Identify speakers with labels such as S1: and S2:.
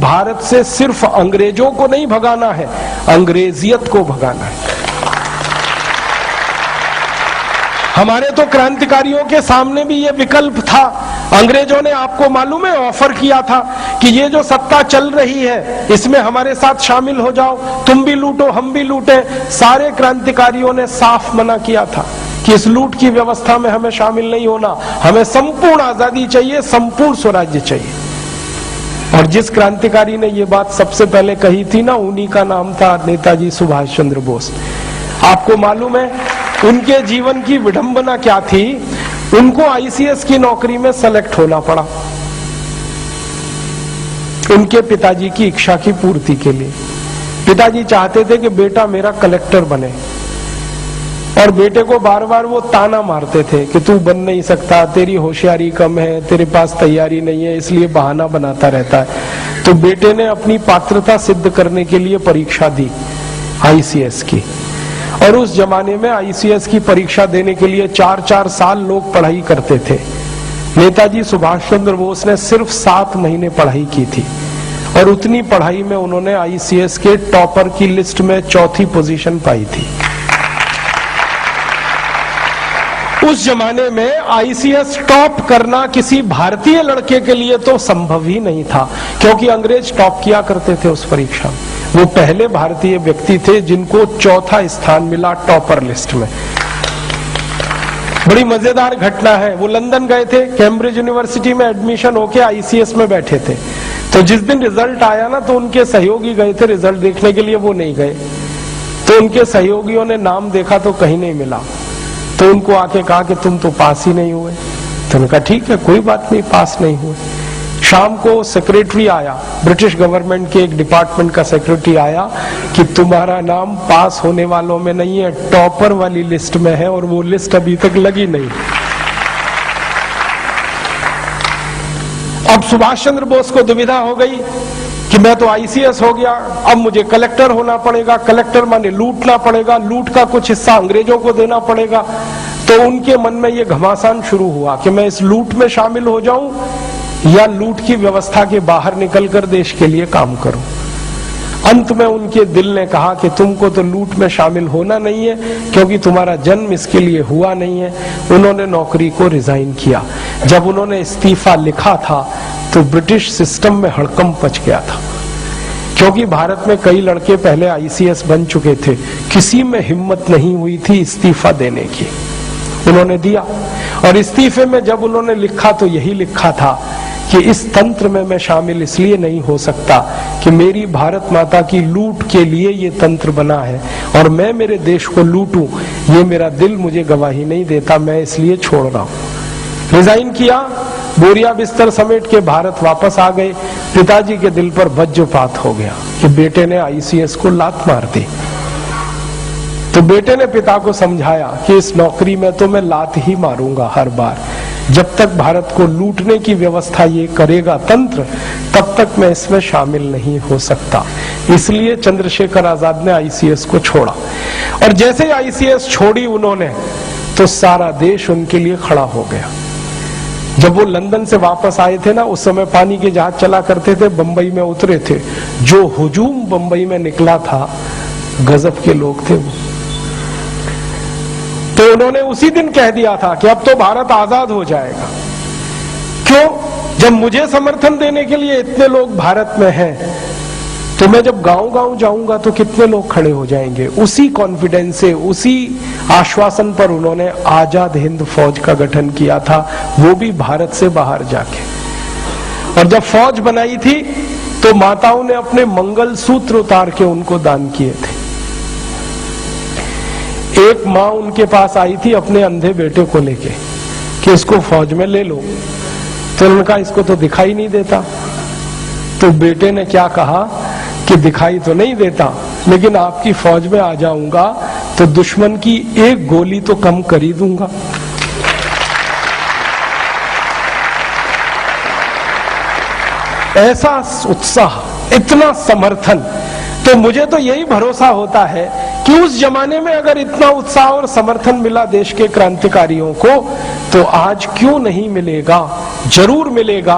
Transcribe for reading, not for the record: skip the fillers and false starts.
S1: भारत से सिर्फ अंग्रेजों को नहीं भगाना है, अंग्रेजियत को भगाना है। हमारे तो क्रांतिकारियों के सामने भी ये विकल्प था। अंग्रेजों ने, आपको मालूम है, ऑफर किया था कि ये जो सत्ता चल रही है इसमें हमारे साथ शामिल हो जाओ, तुम भी लूटो हम भी लूटे। सारे क्रांतिकारियों ने साफ मना किया था कि इस लूट की व्यवस्था में हमें शामिल नहीं होना, हमें संपूर्ण आजादी चाहिए, संपूर्ण स्वराज्य चाहिए। और जिस क्रांतिकारी ने ये बात सबसे पहले कही थी ना, उन्हीं का नाम था नेताजी सुभाष चंद्र बोस। आपको मालूम है उनके जीवन की विडंबना क्या थी? उनको आईसीएस की नौकरी में सेलेक्ट होना पड़ा उनके पिताजी की इच्छा की पूर्ति के लिए। पिताजी चाहते थे कि बेटा मेरा कलेक्टर बने, और बेटे को बार बार वो ताना मारते थे कि तू बन नहीं सकता, तेरी होशियारी कम है, तेरे पास तैयारी नहीं है, इसलिए बहाना बनाता रहता है। तो बेटे ने अपनी पात्रता सिद्ध करने के लिए परीक्षा दी आईसीएस की, और उस जमाने में आईसीएस की परीक्षा देने के लिए 4-4 साल लोग पढ़ाई करते थे। नेताजी सुभाष चंद्र बोस ने सिर्फ 7 महीने पढ़ाई की थी, और उतनी पढ़ाई में उन्होंने आईसीएस के टॉपर की लिस्ट में 4थी पोजीशन पाई थी। उस जमाने में आईसीएस टॉप करना किसी भारतीय लड़के के लिए तो संभव ही नहीं था, क्योंकि अंग्रेज टॉप किया करते थे उस परीक्षा में। वो पहले भारतीय व्यक्ति थे जिनको 4था स्थान मिला टॉपर लिस्ट में। बड़ी मजेदार घटना है, वो लंदन गए थे, कैम्ब्रिज यूनिवर्सिटी में एडमिशन होके आईसीएस में बैठे थे। तो जिस दिन रिजल्ट आया ना, तो उनके सहयोगी गए थे रिजल्ट देखने के लिए, वो नहीं गए। तो उनके सहयोगियों ने नाम देखा तो कहीं नहीं मिला, तो उनको आके कहा कि तुम तो पास ही नहीं हुए। तो उन्होंने कहा ठीक है कोई बात नहीं, पास नहीं हुए। शाम को सेक्रेटरी आया, ब्रिटिश गवर्नमेंट के एक डिपार्टमेंट का सेक्रेटरी आया कि तुम्हारा नाम पास होने वालों में नहीं है, टॉपर वाली लिस्ट में है, और वो लिस्ट अभी तक लगी नहीं। अब सुभाष चंद्र बोस को दुविधा हो गई कि मैं तो आईसीएस हो गया, अब मुझे कलेक्टर होना पड़ेगा, कलेक्टर माने लूटना पड़ेगा, लूट का कुछ हिस्सा अंग्रेजों को देना पड़ेगा। तो उनके मन में ये घमासान शुरू हुआ कि मैं इस लूट में शामिल हो जाऊं या लूट की व्यवस्था के बाहर निकलकर देश के लिए काम करूं। अंत में उनके दिल ने कहा कि तुमको तो लूट में शामिल होना नहीं है, क्योंकि तुम्हारा जन्म इसके लिए हुआ नहीं है। उन्होंने नौकरी को रिजाइन किया। जब उन्होंने इस्तीफा लिखा था तो ब्रिटिश सिस्टम में हड़कंप मच गया था, क्योंकि भारत में कई लड़के पहले आईसीएस बन चुके थे, किसी में हिम्मत नहीं हुई थी इस्तीफा देने की। उन्होंने दिया, और इस्तीफे में जब उन्होंने लिखा तो यही लिखा था कि इस तंत्र में मैं शामिल इसलिए नहीं हो सकता कि मेरी भारत माता की लूट के लिए ये तंत्र बना है, और मैं मेरे देश को लूटूं ये मेरा दिल मुझे गवाही नहीं देता, मैं इसलिए छोड़ रहा हूं। रिजाइन किया, बोरिया बिस्तर समेट के भारत वापस आ गए। पिताजी के दिल पर वज्रपात हो गया कि बेटे ने आईसीएस को लात मार दी। तो बेटे ने पिता को समझाया कि इस नौकरी में तो मैं लात ही मारूंगा हर बार, जब तक भारत को लूटने की व्यवस्था ये करेगा तंत्र, तब तक मैं इसमें शामिल नहीं हो सकता। इसलिए चंद्रशेखर आजाद ने आईसीएस को छोड़ा, और जैसे आईसीएस छोड़ी उन्होंने, तो सारा देश उनके लिए खड़ा हो गया। जब वो लंदन से वापस आए थे ना, उस समय पानी के जहाज चला करते थे, बंबई में उतरे थे। जो हुजूम बंबई में निकला था, गजब के लोग थे वो। तो उन्होंने उसी दिन कह दिया था कि अब तो भारत आजाद हो जाएगा। क्यों? जब मुझे समर्थन देने के लिए इतने लोग भारत में हैं, तो मैं जब गांव-गांव जाऊंगा तो कितने लोग खड़े हो जाएंगे। उसी कॉन्फिडेंस से, उसी आश्वासन पर उन्होंने आजाद हिंद फौज का गठन किया था, वो भी भारत से बाहर जाके। और जब फौज बनाई थी तो माताओं ने अपने मंगलसूत्र उतार के उनको दान किए थे। एक माँ उनके पास आई थी अपने अंधे बेटे को लेके कि इसको फौज में ले लो। तो उन्होंने कहा इसको तो दिखाई नहीं देता। तो बेटे ने क्या कहा कि दिखाई तो नहीं देता, लेकिन आपकी फौज में आ जाऊंगा तो दुश्मन की एक गोली तो कम कर ही दूंगा। ऐसा उत्साह, इतना समर्थन। तो मुझे तो यही भरोसा होता है कि उस जमाने में अगर इतना उत्साह और समर्थन मिला देश के क्रांतिकारियों को, तो आज क्यों नहीं मिलेगा? जरूर मिलेगा।